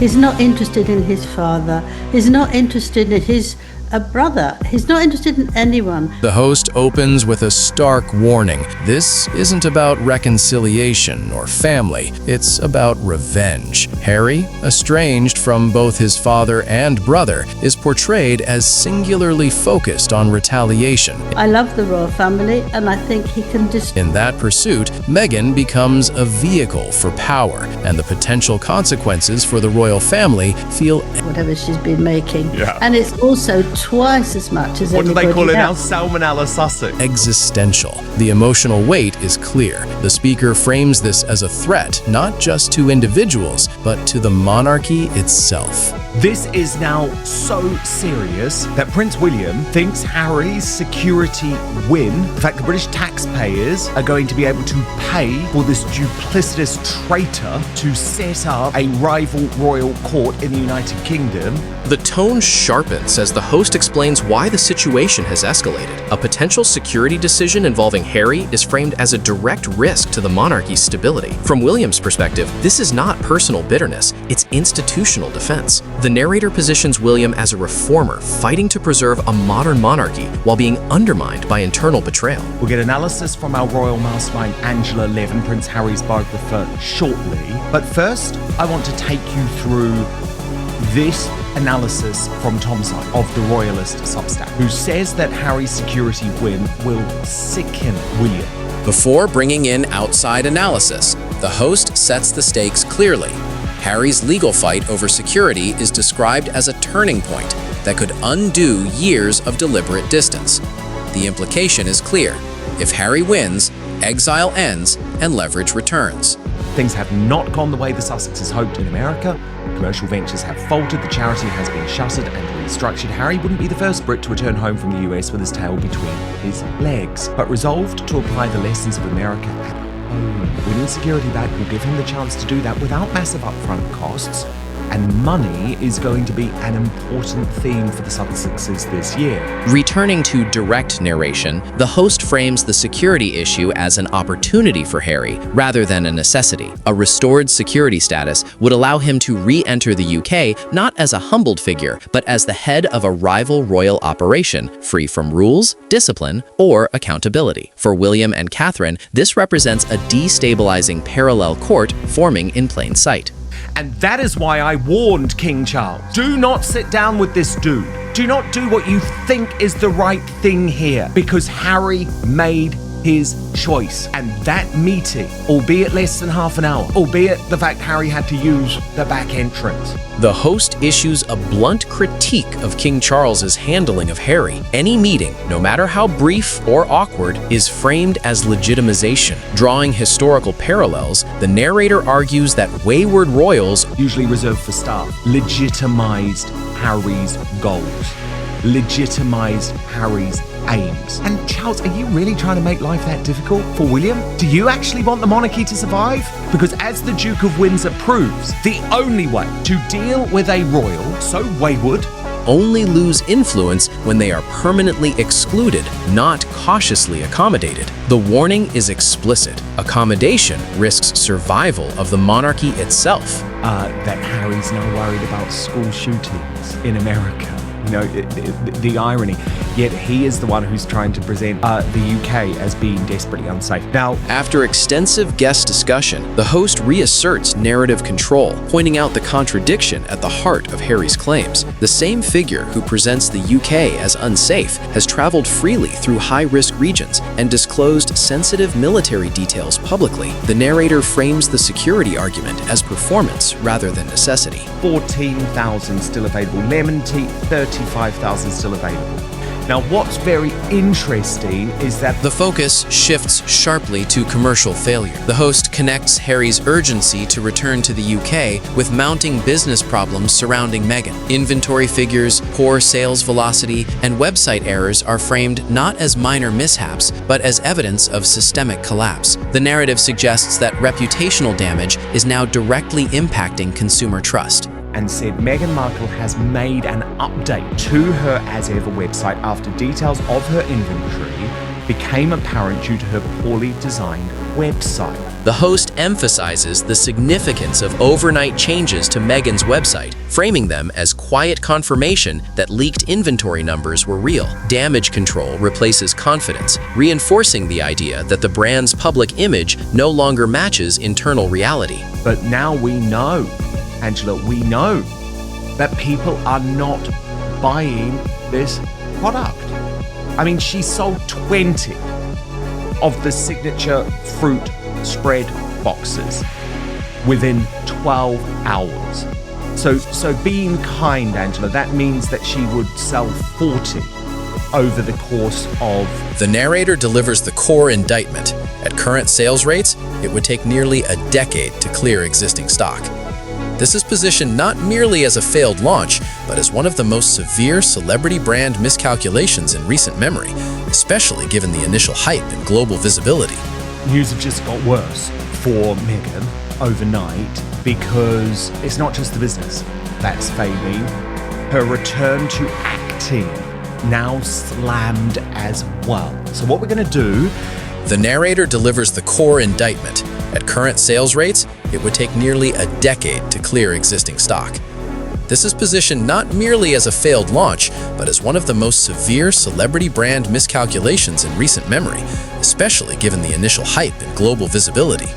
He's not interested in his father. He's not interested in his brother. He's not interested in anyone. The host opens with a stark warning. This isn't about reconciliation or family. It's about revenge. Harry, estranged from both his father and brother, is portrayed as singularly focused on retaliation. I love the royal family, and I think he can In that pursuit, Meghan becomes a vehicle for power, and the potential consequences for the royal family feel whatever she's been making. Yeah. And it's also twice as much as What do they call it now? else. Salmonella Sussex. existential. The emotional weight is clear. The speaker frames this as a threat, not just to individuals, but to the monarchy itself. This is now so serious that Prince William thinks Harry's security win. In fact, the British taxpayers are going to be able to pay for this duplicitous traitor to set up a rival royal court in the United Kingdom. The tone sharpens as the host explains why the situation has escalated. A potential security decision involving Harry is framed as a direct risk to the monarchy's stability. From William's perspective, this is not personal bitterness, it's institutional defense. The narrator positions William as a reformer fighting to preserve a modern monarchy while being undermined by internal betrayal. We'll get analysis from our royal mastermind Angela Levin, Prince Harry's biographer, shortly. But first, I want to take you through this analysis from Tom Side of the Royalist Substack, who says that Harry's security win will sicken William. Before bringing in outside analysis, the host sets the stakes clearly. Harry's legal fight over security is described as a turning point that could undo years of deliberate distance. The implication is clear. If Harry wins, exile ends and leverage returns. Things have not gone the way the Sussexes hoped in America. Commercial ventures have faltered, the charity has been shuttered and restructured. Harry wouldn't be the first Brit to return home from the US with his tail between his legs, but resolved to apply the lessons of America at home. Winning security back will give him the chance to do that without massive upfront costs, and money is going to be an important theme for the Sussexes this year. Returning to direct narration, the host frames the security issue as an opportunity for Harry rather than a necessity. A restored security status would allow him to re-enter the UK not as a humbled figure, but as the head of a rival royal operation, free from rules, discipline, or accountability. For William and Catherine, this represents a destabilizing parallel court forming in plain sight. And that is why I warned King Charles. Do not sit down with this dude. Do not do what you think is the right thing here, because Harry made his choice. And that meeting, albeit less than half an hour, albeit the fact Harry had to use the back entrance. The host issues a blunt critique of King Charles's handling of Harry. Any meeting, no matter how brief or awkward, is framed as legitimization. Drawing historical parallels, the narrator argues that wayward royals, usually reserved for staff, legitimized Harry's goals, legitimized Harry's aims. And Charles, are you really trying to make life that difficult for William? Do you actually want the monarchy to survive? Because as the Duke of Windsor proves, the only way to deal with a royal so wayward only lose influence when they are permanently excluded, not cautiously accommodated. The warning is explicit. Accommodation risks survival of the monarchy itself. That Harry's now worried about school shootings in America. You know, the irony. Yet he is the one who's trying to present the UK as being desperately unsafe. Now, after extensive guest discussion, the host reasserts narrative control, pointing out the contradiction at the heart of Harry's claims. The same figure who presents the UK as unsafe has traveled freely through high-risk regions and disclosed sensitive military details publicly. The narrator frames the security argument as performance rather than necessity. 14,000 still available. Lemon tea, 35,000 still available. Now, what's very interesting is that the focus shifts sharply to commercial failure. The host connects Harry's urgency to return to the UK with mounting business problems surrounding Meghan. Inventory figures, poor sales velocity, and website errors are framed not as minor mishaps, but as evidence of systemic collapse. The narrative suggests that reputational damage is now directly impacting consumer trust. And said Meghan Markle has made an update to her As Ever website after details of her inventory became apparent due to her poorly designed website. The host emphasizes the significance of overnight changes to Meghan's website, framing them as quiet confirmation that leaked inventory numbers were real. Damage control replaces confidence, reinforcing the idea that the brand's public image no longer matches internal reality. But now we know, Angela, we know that people are not buying this product. I mean, she sold 20 of the signature fruit spread boxes within 12 hours. So being kind, Angela, that means that she would sell 40 over the course of... The narrator delivers the core indictment. At current sales rates, it would take nearly a decade to clear existing stock. This is positioned not merely as a failed launch, but as one of the most severe celebrity brand miscalculations in recent memory, especially given the initial hype and global visibility. News have just got worse for Meghan overnight because it's not just the business that's failing. Her return to acting now slammed as well. So what we're going to do... The narrator delivers the core indictment. At current sales rates, it would take nearly a decade to clear existing stock. This is positioned not merely as a failed launch, but as one of the most severe celebrity brand miscalculations in recent memory, especially given the initial hype and global visibility.